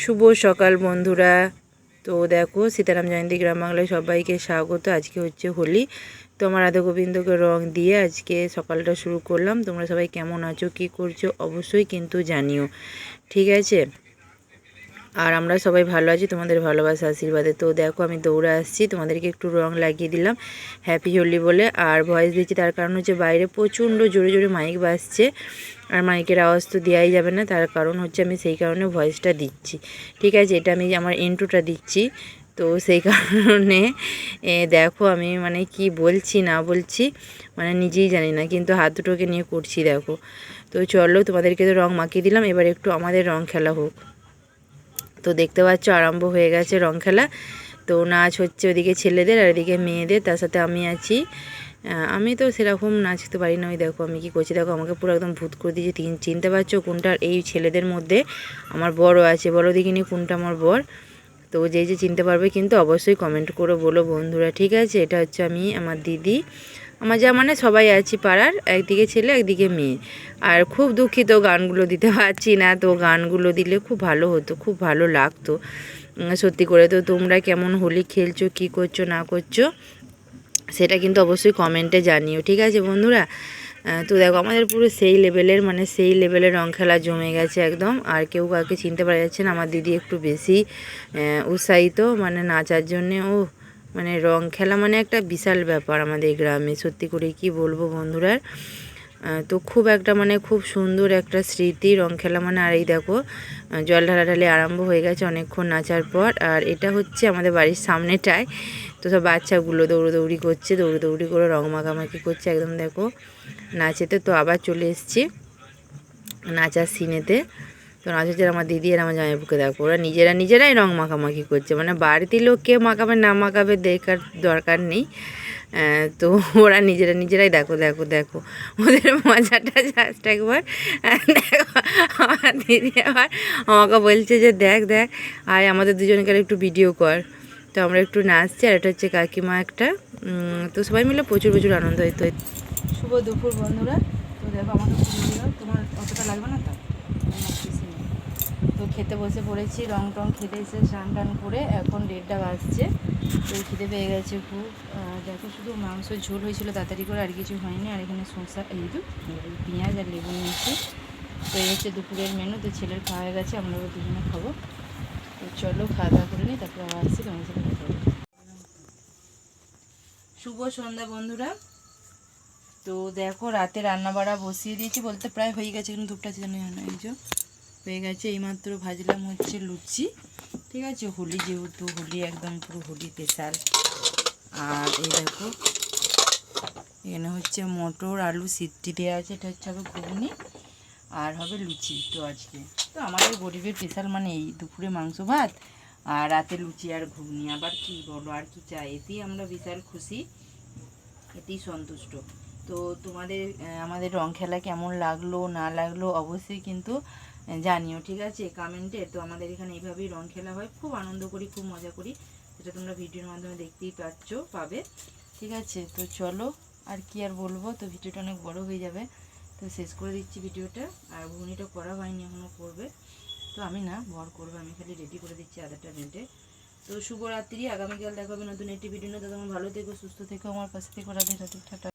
শুভ সকাল বন্ধুরা। তো দেখো, সীতারাম জয়ন্তী গ্রাম বাংলায় সবাইকে স্বাগত। আজকে হচ্ছে হোলি। তো আমার রাধা গোবিন্দকে রং দিয়ে আজকে সকালটা শুরু করলাম। তোমরা সবাই কেমন আছো, কী করছো অবশ্যই কিন্তু জানিও, ঠিক আছে? আর আমরা সবাই ভালো আছি তোমাদের ভালোবাসা আশীর্বাদে। তো দেখো, আমি দৌড়ে আসছি, তোমাদেরকে একটু রং লাগিয়ে দিলাম হ্যাপি হোলি বলে। আর ভয়েস দিচ্ছি তার কারণ হচ্ছে বাইরে প্রচণ্ড জোরে জোরে মাইক বাজছে, আর মাইকের আওয়াজ তো দেওয়াই যাবে না, তার কারণ হচ্ছে আমি সেই কারণে ভয়েসটা দিচ্ছি, ঠিক আছে? এটা আমি আমার ইন্ট্রোটা দিচ্ছি, তো সেই কারণে দেখো আমি মানে কি বলছি না বলছি মানে নিজেই জানি না, কিন্তু হাত দুটোকে নিয়ে করছি দেখো। তো চলো, তোমাদেরকে তো রং মাখিয়ে দিলাম, এবার একটু আমাদের রং খেলা হোক। তো দেখতে পাচ্ছ আরম্ভ হয়ে গেছে রং খেলা। তো নাচ হচ্ছে ওদিকে ছেলেদের আর এদিকে মেয়েদের, তার সাথে আমি আছি। আমি তো সেরকম নাচতে পারি না। ওই দেখো আমি কী করছি, দেখো আমাকে পুরো একদম ভূত করে দিয়েছে। চিনতে পারছো কোনটা? এই ছেলেদের মধ্যে আমার বড় আছে, বড় দেখিনি কোনটা আমার বর। তো যে যে চিনতে পারবে কিন্তু অবশ্যই কমেন্ট করে বলো বন্ধুরা, ঠিক আছে? এটা হচ্ছে আমি, আমার দিদি, আমার যা মানে সবাই আছি পাড়ার, একদিকে ছেলে একদিকে মেয়ে। আর খুব দুঃখিত গানগুলো দিতে পারছি না, তো গানগুলো দিলে খুব ভালো হতো, খুব ভালো লাগতো সত্যি করে। তো তোমরা কেমন হোলি খেলছো, কী করছো না করছো সেটা কিন্তু অবশ্যই কমেন্টে জানিও, ঠিক আছে বন্ধুরা? তো দেখো আমাদের পুরো সেই লেভেলের মানে সেই লেভেলের রং খেলা জমে গেছে একদম। আর কেউ কাউকে চিনতে পারা যাচ্ছে না। আমার দিদি একটু বেশি উৎসাহিত মানে নাচার জন্যে। ও মানে রং খেলা মানে একটা বিশাল ব্যাপার আমাদের গ্রামে, সত্যি করে কি বলবো বন্ধুরা। তো খুব একটা মানে খুব সুন্দর একটা স্মৃতি রং খেলা মানে। আর এই দেখো জল ঢালাঢালি আরম্ভ হয়ে গেছে অনেকক্ষণ নাচার পর। আর এটা হচ্ছে আমাদের বাড়ির সামনেটায়। তো সব বাচ্চাগুলো দৌড়োদৌড়ি করছে, দৌড়োদৌড়ি করে রং মাখামাখি করছে একদম দেখো নাচেতে। তো আবার চলে এসেছি নাচার সিনেতে। তো নাচ হচ্ছে আমার দিদি আর আমার জামাইবুকে দেখো, ওরা নিজেরাই রং মাখামাখি করছে, মানে বাড়িতে লোক কে মাখাবে না মাখাবে দেখার দরকার নেই। তো ওরা নিজেরাই দেখো দেখো দেখো ওদের মজাটা জাস্ট একবার দেখো। আমার দিদি আবার আমাকে বলছে যে দেখ দেখ আয় আমাদের দুজনকে একটু ভিডিও কর। তো আমরা একটু নাচছি, আর এটা হচ্ছে কাকিমা একটা। তো সবাই মিলে প্রচুর প্রচুর আনন্দ হইতো। শুভ দুপুর বন্ধুরা। তো দেখো আমাকে তোমার অতটা লাগবে না তো। তো খেতে বসে পড়েছি, রং টং খেতে এসে স্নান টান করে এখন 1:30 বাজছে। তো খেতে পেয়ে গেছে খুব। দেখো শুধু মাংসের ঝোল হয়েছিল তাড়াতাড়ি করে, আর কিছু হয়নি। আর এখানে শসা পেঁয়াজ আর লেবু নিয়েছি। তো এই হচ্ছে দুপুরের মেনু। তো ছেলের খাওয়া হয়ে গেছে, আমরাও দুজনে খাবো। তো চলো খাওয়া দাওয়া করে নিই, তারপরে আবার আসছি তোমার সাথে কথা বলবো। শুভ সন্ধ্যা বন্ধুরা। তো দেখো রাতে রান্না বাড়া বসিয়ে দিয়েছি, বলতে প্রায় হয়ে গেছে, কিন্তু ধূপটা জানি না এই যে হয়ে গেছে। এইমাত্র ভাজলাম হচ্ছে লুচি, ঠিক আছে? হোলি যেহেতু, হোলি একদম পুরো হোলি স্পেশাল। আর এই দেখো এখানে হচ্ছে মটর আলু সিদ্ধি দেওয়া আছে, এটা হচ্ছে হবে ঘুগনি আর হবে লুচি। তো আজকে তো আমাদের গরিবের স্পেশাল মানে এই দুপুরে মাংস ভাত আর রাতে লুচি আর ঘুগনি। আবার কি বলো, আর কি চাই? এতেই আমরা বিশাল খুশি, এতেই সন্তুষ্ট। তো তোমাদের আমাদের রং খেলা কেমন লাগলো না লাগলো অবশ্যই কিন্তু জানিও, ঠিক আছে? কমেন্টে। তো আমাদের এখানে এইভাবেই রং খেলা হয়, খুব আনন্দ করি, খুব মজা করি, যেটা তোমরা ভিডিওর মাধ্যমে দেখতেই পাবে, ঠিক আছে? তো চলো, আর কি আর বলবো, তো ভিডিওটা অনেক বড় হয়ে যাবে, তো শেষ করে দিচ্ছি ভিডিওটা। আর ঘুগনিটা করা হয়নি, এখনও করবে। তো আমি না, বর করবে, আমি খালি রেডি করে দিচ্ছি আধাটা মিনিটে। তো শুভরাত্রি, আগামীকাল দেখা হবে নতুন একটি ভিডিও নিয়ে। তো তোমার ভালো থেকো, সুস্থ থেকো, আমার পাশে থেকো, রাধে রাধে, টাটা।